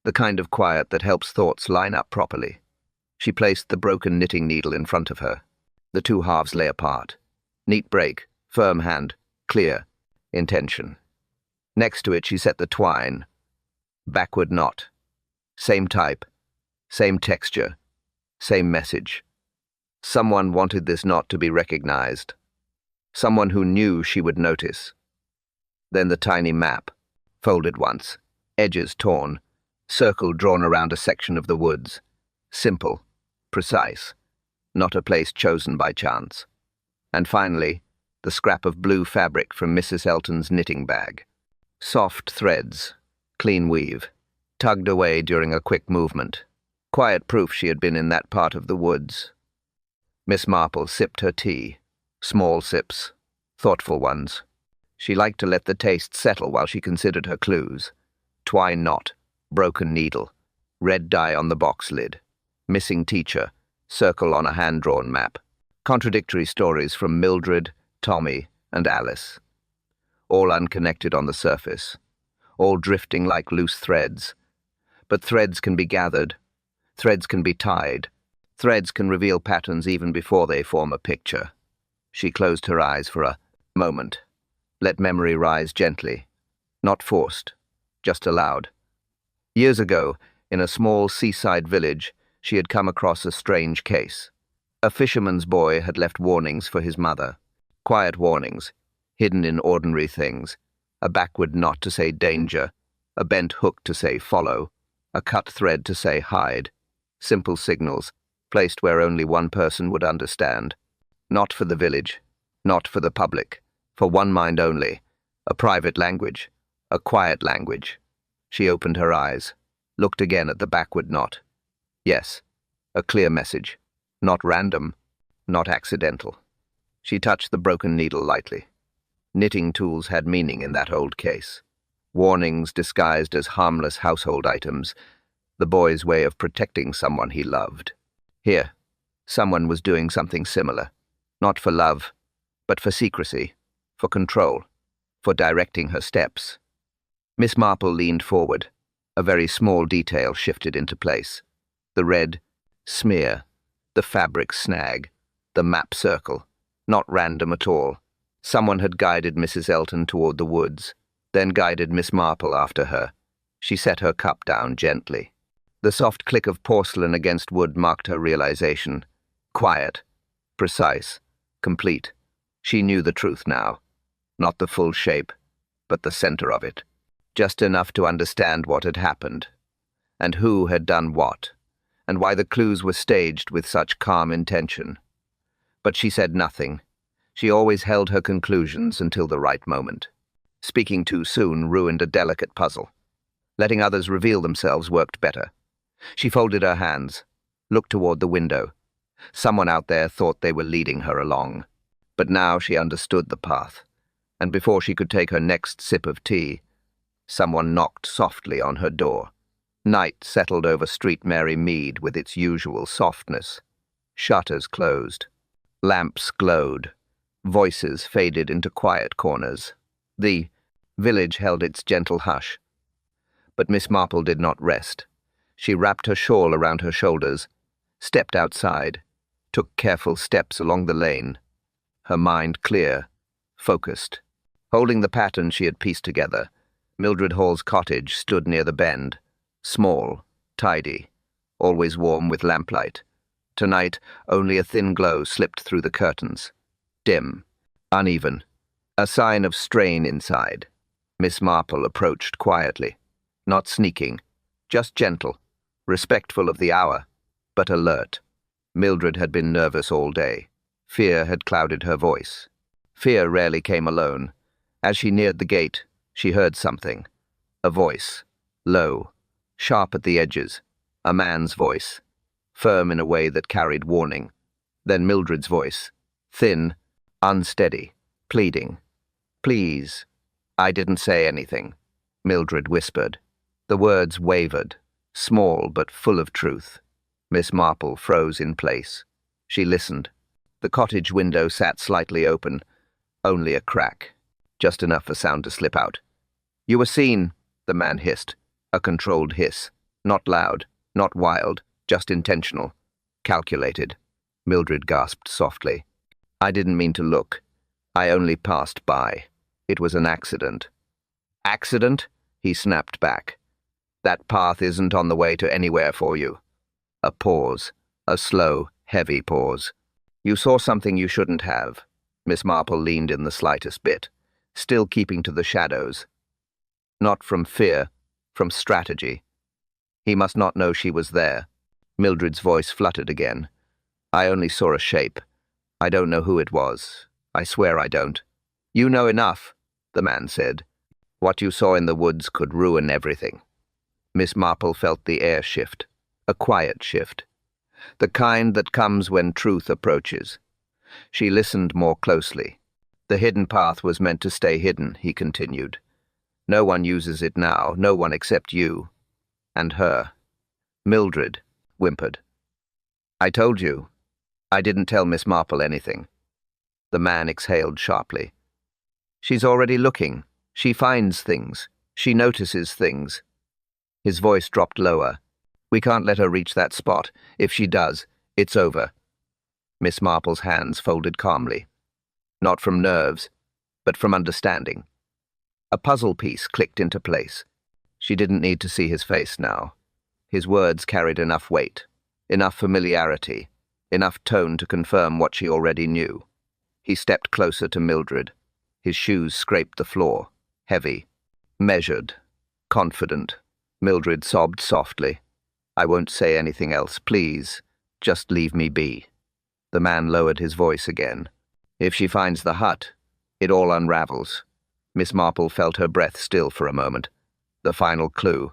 The kind of quiet that helps thoughts line up properly. She placed the broken knitting needle in front of her. The two halves lay apart. Neat break, firm hand, clear, intention. Next to it she set the twine. Backward knot. Same type, same texture, same message. Someone wanted this knot to be recognized. Someone who knew she would notice. Then the tiny map, folded once, edges torn, circle drawn around a section of the woods. Simple, precise, not a place chosen by chance. And finally, the scrap of blue fabric from Mrs. Elton's knitting bag. Soft threads, clean weave, tugged away during a quick movement. Quiet proof she had been in that part of the woods. Miss Marple sipped her tea. Small sips, thoughtful ones. She liked to let the taste settle while she considered her clues. Twine knot, broken needle, red dye on the box lid, missing teacher, circle on a hand-drawn map. Contradictory stories from Mildred, Tommy, and Alice. All unconnected on the surface, all drifting like loose threads. But threads can be gathered, threads can be tied, threads can reveal patterns even before they form a picture. She closed her eyes for a moment, let memory rise gently, not forced, just allowed. Years ago, in a small seaside village, she had come across a strange case. A fisherman's boy had left warnings for his mother. Quiet warnings, hidden in ordinary things. A backward knot to say danger, a bent hook to say follow, a cut thread to say hide. Simple signals, placed where only one person would understand. Not for the village, not for the public, for one mind only. A private language, a quiet language. She opened her eyes, looked again at the backward knot. Yes, a clear message. Not random, not accidental. She touched the broken needle lightly. Knitting tools had meaning in that old case. Warnings disguised as harmless household items, the boy's way of protecting someone he loved. Here, someone was doing something similar, not for love, but for secrecy, for control, for directing her steps. Miss Marple leaned forward. A very small detail shifted into place. The red smear, the fabric snag, the map circle. Not random at all. Someone had guided Mrs. Elton toward the woods, then guided Miss Marple after her. She set her cup down gently. The soft click of porcelain against wood marked her realization. Quiet, precise, complete. She knew the truth now. Not the full shape, but the center of it. Just enough to understand what had happened, and who had done what, and why the clues were staged with such calm intention. But she said nothing. She always held her conclusions until the right moment. Speaking too soon ruined a delicate puzzle. Letting others reveal themselves worked better. She folded her hands, looked toward the window. Someone out there thought they were leading her along. But now she understood the path, and before she could take her next sip of tea, someone knocked softly on her door. Night settled over Street Mary Mead with its usual softness. Shutters closed. Lamps glowed. Voices faded into quiet corners. The village held its gentle hush. But Miss Marple did not rest. She wrapped her shawl around her shoulders, stepped outside, took careful steps along the lane, her mind clear, focused. Holding the pattern she had pieced together, Mildred Hall's cottage stood near the bend, small, tidy, always warm with lamplight. Tonight, only a thin glow slipped through the curtains. Dim, uneven, a sign of strain inside. Miss Marple approached quietly, not sneaking, just gentle, respectful of the hour, but alert. Mildred had been nervous all day. Fear had clouded her voice. Fear rarely came alone. As she neared the gate, she heard something. A voice, low, sharp at the edges, a man's voice, firm in a way that carried warning. Then Mildred's voice, thin, unsteady, pleading. "Please." "I didn't say anything," Mildred whispered. The words wavered, small but full of truth. Miss Marple froze in place. She listened. The cottage window sat slightly open, only a crack, just enough for sound to slip out. "You were seen," the man hissed, a controlled hiss. Not loud, not wild, just intentional, calculated. Mildred gasped softly. "I didn't mean to look. I only passed by. It was an accident." "Accident?" he snapped back. "That path isn't on the way to anywhere for you." A pause, a slow, heavy pause. "You saw something you shouldn't have." Miss Marple leaned in the slightest bit, still keeping to the shadows. Not from fear, from strategy. He must not know she was there. Mildred's voice fluttered again. "I only saw a shape. I don't know who it was. I swear I don't." "You know enough," the man said. "What you saw in the woods could ruin everything." Miss Marple felt the air shift, a quiet shift, the kind that comes when truth approaches. She listened more closely. "The hidden path was meant to stay hidden," he continued. "No one uses it now, no one except you. And her." Mildred whimpered. "I told you. I didn't tell Miss Marple anything." The man exhaled sharply. "She's already looking. She finds things. She notices things." His voice dropped lower. "We can't let her reach that spot. If she does, it's over." Miss Marple's hands folded calmly. Not from nerves, but from understanding. A puzzle piece clicked into place. She didn't need to see his face now. His words carried enough weight, enough familiarity, enough tone to confirm what she already knew. He stepped closer to Mildred. His shoes scraped the floor, heavy, measured, confident. Mildred sobbed softly. "I won't say anything else, please. Just leave me be." The man lowered his voice again. "If she finds the hut, it all unravels." Miss Marple felt her breath still for a moment. The final clue,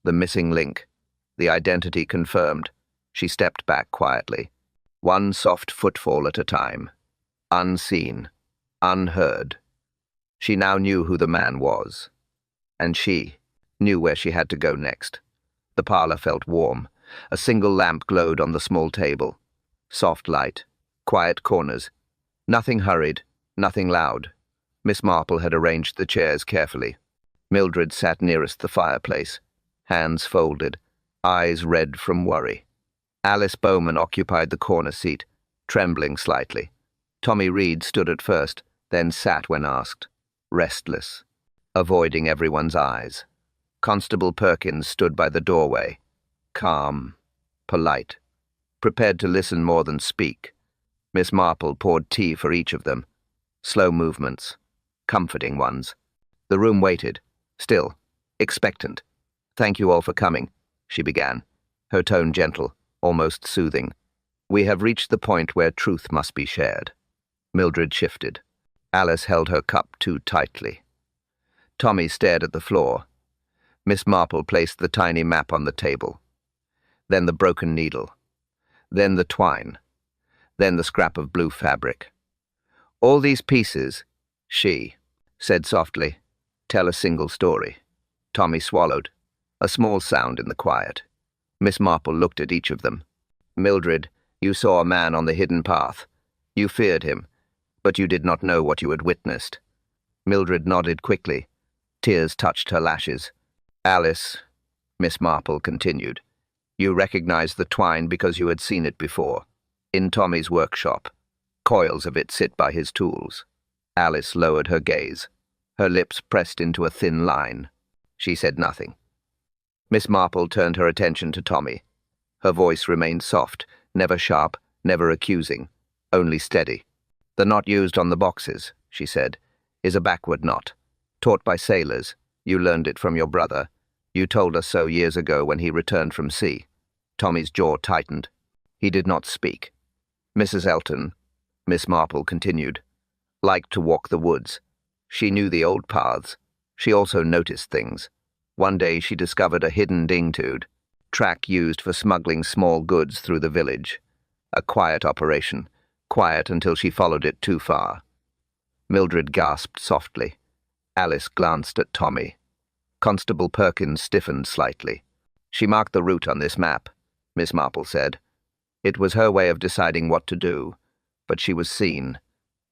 the missing link, the identity confirmed. She stepped back quietly, one soft footfall at a time. Unseen, unheard. She now knew who the man was. and she knew where she had to go next. The parlor felt warm. A single lamp glowed on the small table. Soft light, quiet corners. Nothing hurried, nothing loud. Miss Marple had arranged the chairs carefully. Mildred sat nearest the fireplace, hands folded, eyes red from worry. Alice Bowman occupied the corner seat, trembling slightly. Tommy Reed stood at first, then sat when asked, restless, avoiding everyone's eyes. Constable Perkins stood by the doorway, calm, polite, prepared to listen more than speak. Miss Marple poured tea for each of them. Slow movements, comforting ones. The room waited, still, expectant. "Thank you all for coming," she began, her tone gentle, almost soothing. "We have reached the point where truth must be shared." Mildred shifted. Alice held her cup too tightly. Tommy stared at the floor. Miss Marple placed the tiny map on the table. Then the broken needle. Then the twine. Then the scrap of blue fabric. "All these pieces," she said softly, "tell a single story." Tommy swallowed, a small sound in the quiet. Miss Marple looked at each of them. "Mildred, you saw a man on the hidden path. You feared him, but you did not know what you had witnessed." Mildred nodded quickly. Tears touched her lashes. "Alice," Miss Marple continued, "you recognized the twine because you had seen it before. In Tommy's workshop. Coils of it sit by his tools." Alice lowered her gaze. Her lips pressed into a thin line. She said nothing. Miss Marple turned her attention to Tommy. Her voice remained soft, never sharp, never accusing, only steady. "The knot used on the boxes," she said, "is a backward knot. Taught by sailors. You learned it from your brother. You told us so years ago when he returned from sea." Tommy's jaw tightened. He did not speak. "Mrs. Elton," Miss Marple continued, "liked to walk the woods. She knew the old paths. She also noticed things. One day she discovered a hidden dingtood, track used for smuggling small goods through the village. A quiet operation, quiet until she followed it too far." Mildred gasped softly. Alice glanced at Tommy. Constable Perkins stiffened slightly. "She marked the route on this map," Miss Marple said. "It was her way of deciding what to do, but she was seen."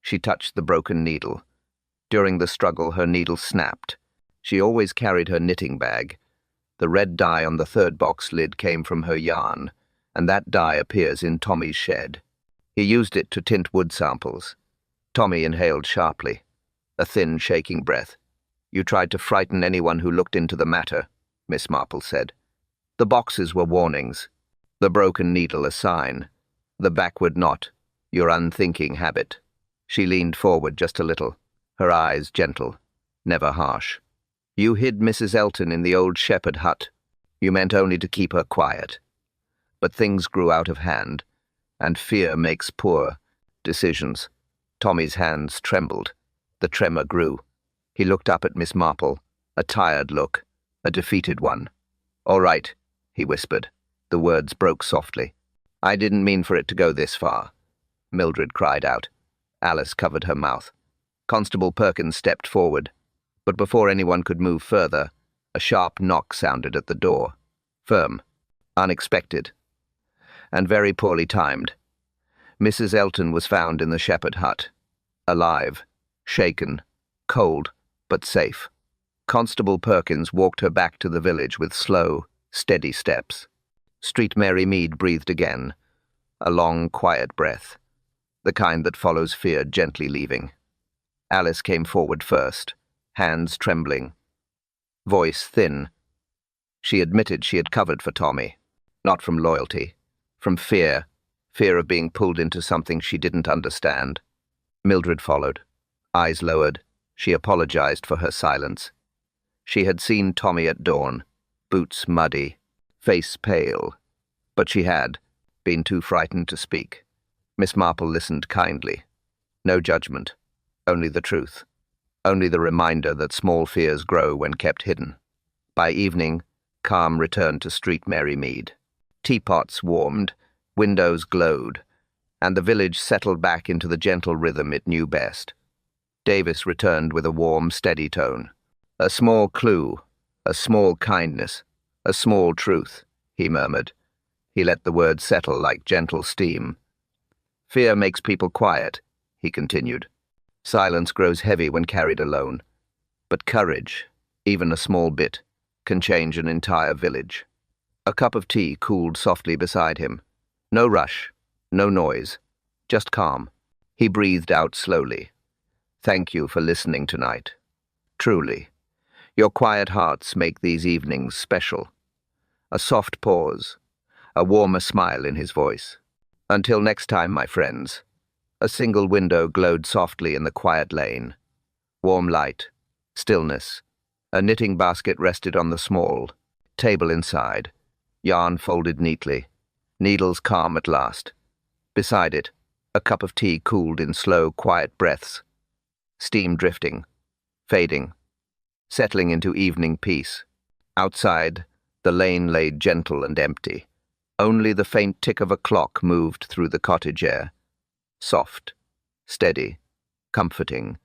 She touched the broken needle. During the struggle, her needle snapped. She always carried her knitting bag. The red dye on the third box lid came from her yarn, and that dye appears in Tommy's shed. He used it to tint wood samples. Tommy inhaled sharply, a thin, shaking breath. "You tried to frighten anyone who looked into the matter," Miss Marple said. "The boxes were warnings. The broken needle a sign. The backward knot, your unthinking habit." She leaned forward just a little, her eyes gentle, never harsh. "You hid Mrs. Elton in the old shepherd hut. You meant only to keep her quiet. But things grew out of hand, and fear makes poor decisions." Tommy's hands trembled. The tremor grew. He looked up at Miss Marple, a tired look, a defeated one. "All right," he whispered. The words broke softly. "I didn't mean for it to go this far." Mildred cried out. Alice covered her mouth. Constable Perkins stepped forward. But before anyone could move further, a sharp knock sounded at the door. Firm, unexpected, and very poorly timed. Mrs. Elton was found in the shepherd hut, alive, shaken, cold, but safe. Constable Perkins walked her back to the village with slow, steady steps. Street Mary Mead breathed again, a long, quiet breath, the kind that follows fear gently leaving. Alice came forward first, hands trembling, voice thin. She admitted she had covered for Tommy, not from loyalty, from fear of being pulled into something she didn't understand. Mildred followed, eyes lowered. She apologized for her silence. She had seen Tommy at dawn, boots muddy, face pale, but she had been too frightened to speak. Miss Marple listened kindly. No judgment, only the truth, only the reminder that small fears grow when kept hidden. By evening, calm returned to Street Mary Mead. Teapots warmed, windows glowed, and the village settled back into the gentle rhythm it knew best. Davis returned with a warm, steady tone. A small clue, a small kindness, a small truth, he murmured. He let the words settle like gentle steam. Fear makes people quiet, he continued. Silence grows heavy when carried alone. But courage, even a small bit, can change an entire village. A cup of tea cooled softly beside him. No rush, no noise, just calm. He breathed out slowly. Thank you for listening tonight. Truly. Your quiet hearts make these evenings special. A soft pause, a warmer smile in his voice. Until next time, my friends. A single window glowed softly in the quiet lane. Warm light, stillness. A knitting basket rested on the small table inside. Yarn folded neatly. Needles calm at last. Beside it, a cup of tea cooled in slow, quiet breaths. Steam drifting, fading, settling into evening peace. Outside, the lane lay gentle and empty. Only the faint tick of a clock moved through the cottage air. Soft, steady, comforting,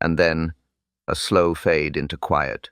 and then a slow fade into quiet.